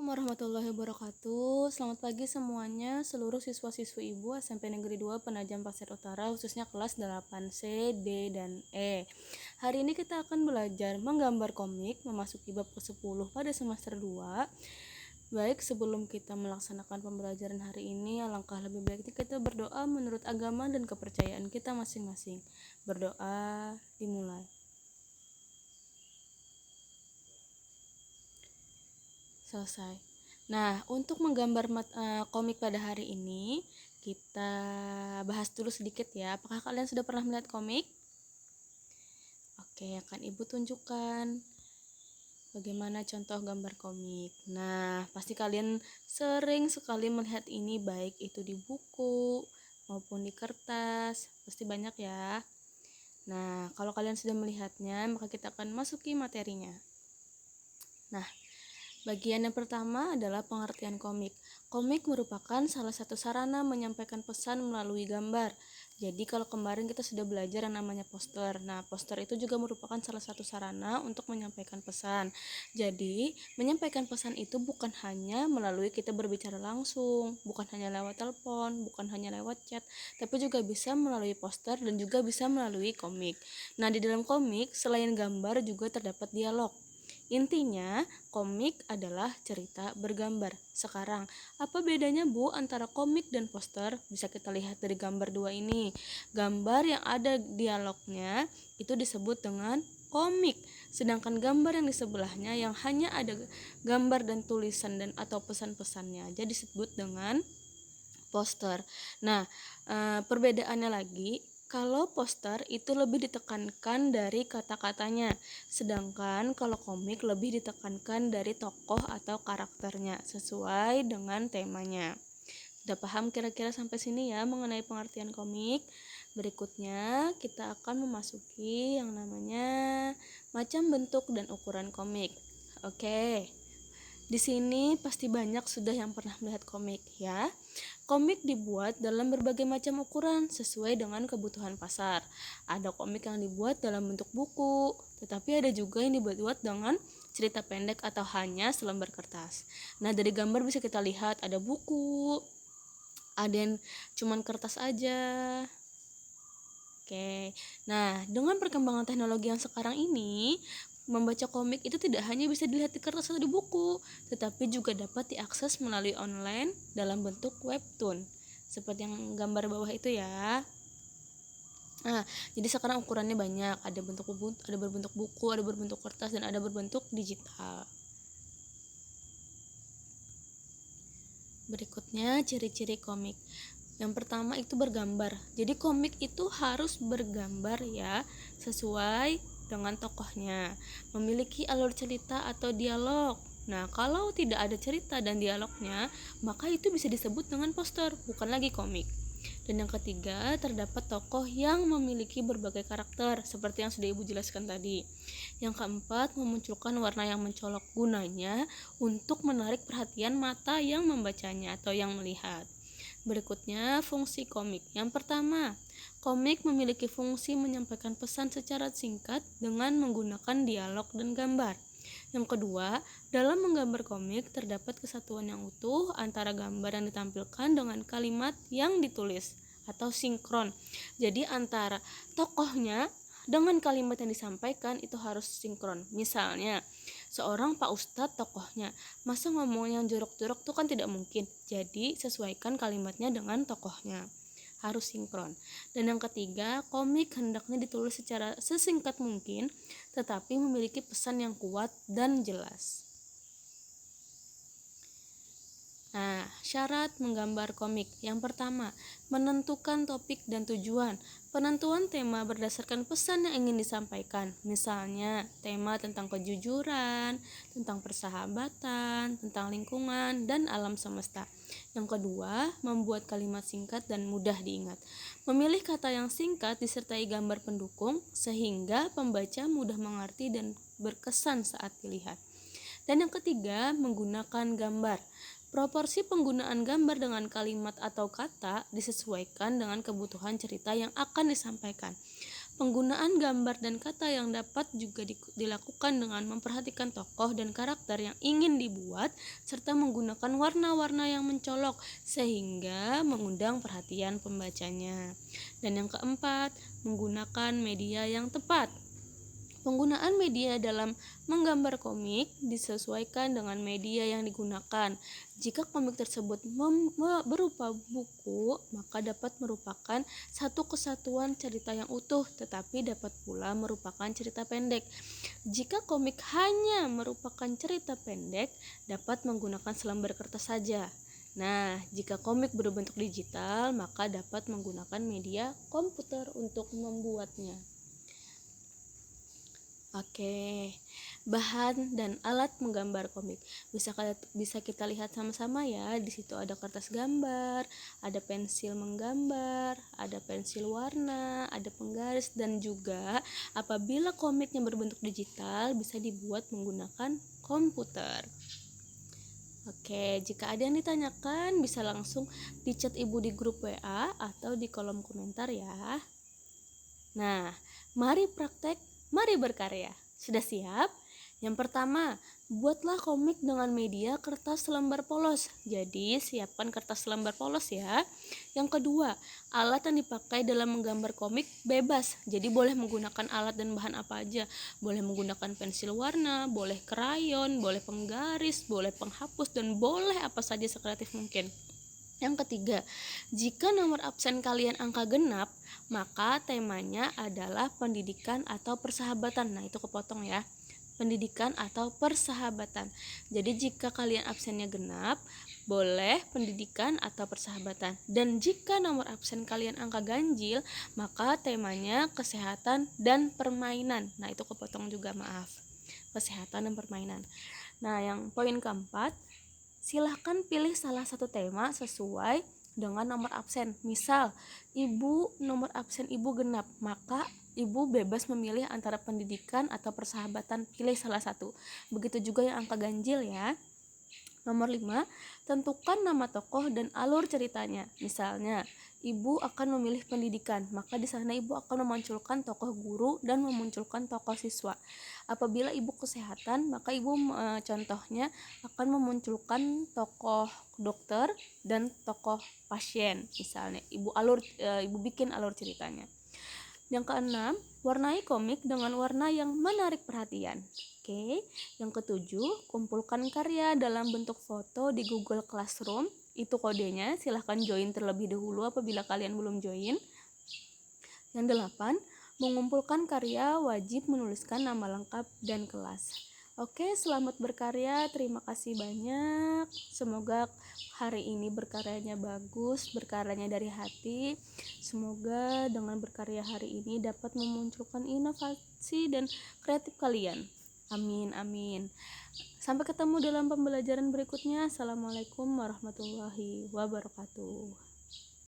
Assalamualaikum warahmatullahi wabarakatuh. Selamat pagi semuanya, seluruh siswa-siswi Ibu SMP Negeri 2 Penajam Pasir Utara, khususnya kelas 8C, D, dan E. Hari ini kita akan belajar menggambar komik memasuki bab ke-10 pada semester 2. Baik, sebelum kita melaksanakan pembelajaran hari ini, alangkah lebih baiknya kita berdoa menurut agama dan kepercayaan kita masing-masing. Berdoa dimulai. Selesai. Nah, untuk menggambar komik pada hari ini, kita bahas dulu sedikit ya. Apakah kalian sudah pernah melihat komik? Oke, akan Ibu tunjukkan bagaimana contoh gambar komik. Nah, pasti kalian sering sekali melihat ini, baik itu di buku maupun di kertas. Pasti banyak ya. Nah, kalau kalian sudah melihatnya, maka kita akan masuki materinya. Nah, bagian yang pertama adalah pengertian komik. Komik merupakan salah satu sarana menyampaikan pesan melalui gambar. Jadi kalau kemarin kita sudah belajar yang namanya poster. Nah, poster itu juga merupakan salah satu sarana untuk menyampaikan pesan. Jadi, menyampaikan pesan itu bukan hanya melalui kita berbicara langsung, bukan hanya lewat telepon, bukan hanya lewat chat, tapi juga bisa melalui poster dan juga bisa melalui komik. Nah, di dalam komik, selain gambar juga terdapat dialog. Intinya, komik adalah cerita bergambar. Sekarang, apa bedanya Bu antara komik dan poster? Bisa kita lihat dari gambar dua ini. Gambar yang ada dialognya itu disebut dengan komik. Sedangkan gambar yang di sebelahnya yang hanya ada gambar dan tulisan dan atau pesan-pesannya aja disebut dengan poster. Nah, perbedaannya lagi, kalau poster itu lebih ditekankan dari kata-katanya, sedangkan kalau komik lebih ditekankan dari tokoh atau karakternya sesuai dengan temanya. Sudah paham kira-kira sampai sini ya mengenai pengertian komik? Berikutnya kita akan memasuki yang namanya macam bentuk dan ukuran komik. Oke. Di sini pasti banyak sudah yang pernah melihat komik ya. Komik dibuat dalam berbagai macam ukuran sesuai dengan kebutuhan pasar. Ada komik yang dibuat dalam bentuk buku, tetapi ada juga yang dibuat dengan cerita pendek atau hanya selembar kertas. Nah, dari gambar bisa kita lihat ada buku, ada yang cuman kertas aja. Oke. Nah, dengan perkembangan teknologi yang sekarang ini, membaca komik itu tidak hanya bisa dilihat di kertas atau di buku, tetapi juga dapat diakses melalui online dalam bentuk webtoon. Seperti yang gambar bawah itu ya. Nah, jadi sekarang ukurannya banyak, ada berbentuk buku, ada berbentuk kertas, dan ada berbentuk digital. Berikutnya ciri-ciri komik. Yang pertama itu bergambar. Jadi komik itu harus bergambar ya, sesuai dengan tokohnya. Memiliki alur cerita atau dialog. Nah, kalau tidak ada cerita dan dialognya, maka itu bisa disebut dengan poster, bukan lagi komik. Dan yang ketiga, terdapat tokoh yang memiliki berbagai karakter, seperti yang sudah Ibu jelaskan tadi. Yang keempat, memunculkan warna yang mencolok, gunanya untuk menarik perhatian mata yang membacanya atau yang melihat. Berikutnya, fungsi komik. Yang pertama, komik memiliki fungsi menyampaikan pesan secara singkat dengan menggunakan dialog dan gambar. Yang kedua, dalam menggambar komik terdapat kesatuan yang utuh antara gambar yang ditampilkan dengan kalimat yang ditulis atau sinkron. Jadi antara tokohnya dengan kalimat yang disampaikan itu harus sinkron. Misalnya, seorang Pak Ustadz tokohnya, masa ngomong yang jorok-jorok itu kan tidak mungkin. Jadi sesuaikan kalimatnya dengan tokohnya. Harus sinkron. Dan yang ketiga, komik hendaknya ditulis secara sesingkat mungkin, tetapi memiliki pesan yang kuat dan jelas. Nah, syarat menggambar komik. Yang pertama, menentukan topik dan tujuan. Penentuan tema berdasarkan pesan yang ingin disampaikan. Misalnya, tema tentang kejujuran, tentang persahabatan, tentang lingkungan, dan alam semesta. Yang kedua, membuat kalimat singkat dan mudah diingat. Memilih kata yang singkat disertai gambar pendukung sehingga pembaca mudah mengerti dan berkesan saat dilihat. Dan yang ketiga, menggunakan gambar. Proporsi penggunaan gambar dengan kalimat atau kata disesuaikan dengan kebutuhan cerita yang akan disampaikan. Penggunaan gambar dan kata yang dapat juga dilakukan dengan memperhatikan tokoh dan karakter yang ingin dibuat serta menggunakan warna-warna yang mencolok sehingga mengundang perhatian pembacanya. Dan yang keempat, menggunakan media yang tepat. Penggunaan media dalam menggambar komik disesuaikan dengan media yang digunakan. Jika komik tersebut berupa buku, maka dapat merupakan satu kesatuan cerita yang utuh, tetapi dapat pula merupakan cerita pendek. Jika komik hanya merupakan cerita pendek, dapat menggunakan selembar kertas saja. Nah, jika komik berbentuk digital, maka dapat menggunakan media komputer untuk membuatnya. Oke, bahan dan alat menggambar komik bisa kita lihat sama-sama ya. Di situ ada kertas gambar, ada pensil menggambar, ada pensil warna, ada penggaris, dan juga apabila komiknya berbentuk digital bisa dibuat menggunakan komputer. Oke, jika ada yang ditanyakan bisa langsung di chat ibu di grup WA atau di kolom komentar ya. Nah, mari praktek, mari berkarya. Sudah siap? Yang pertama, buatlah komik dengan media kertas selembar polos. Jadi, siapkan kertas selembar polos ya. Yang kedua, alat yang dipakai dalam menggambar komik bebas. Jadi, boleh menggunakan alat dan bahan apa aja. Boleh menggunakan pensil warna, boleh krayon, boleh penggaris, boleh penghapus, dan boleh apa saja sekreatif mungkin. Yang ketiga, jika nomor absen kalian angka genap, maka temanya adalah pendidikan atau persahabatan. Nah, itu kepotong ya. Pendidikan atau persahabatan. Jadi jika kalian absennya genap, boleh pendidikan atau persahabatan. Dan jika nomor absen kalian angka ganjil, maka temanya kesehatan dan permainan. Nah, itu kepotong juga, maaf. Kesehatan dan permainan. Nah, yang poin keempat, silahkan pilih salah satu tema sesuai dengan nomor absen. Misal, nomor absen ibu genap, maka ibu bebas memilih antara pendidikan atau persahabatan, pilih salah satu. Begitu juga yang angka ganjil ya. Nomor 5, tentukan nama tokoh dan alur ceritanya. Misalnya, ibu akan memilih pendidikan, maka di sana ibu akan memunculkan tokoh guru dan memunculkan tokoh siswa. Apabila ibu kesehatan, maka ibu contohnya akan memunculkan tokoh dokter dan tokoh pasien. Misalnya, ibu bikin alur ceritanya. Yang keenam, warnai komik dengan warna yang menarik perhatian. Oke. Yang ketujuh, kumpulkan karya dalam bentuk foto di Google Classroom. Itu kodenya, silahkan join terlebih dahulu apabila kalian belum join. Yang delapan, mengumpulkan karya wajib menuliskan nama lengkap dan kelas. Oke, selamat berkarya. Terima kasih banyak. Semoga hari ini berkaryanya bagus, berkaryanya dari hati. Semoga dengan berkarya hari ini dapat memunculkan inovasi dan kreatif kalian. Amin, amin. Sampai ketemu dalam pembelajaran berikutnya. Assalamualaikum warahmatullahi wabarakatuh.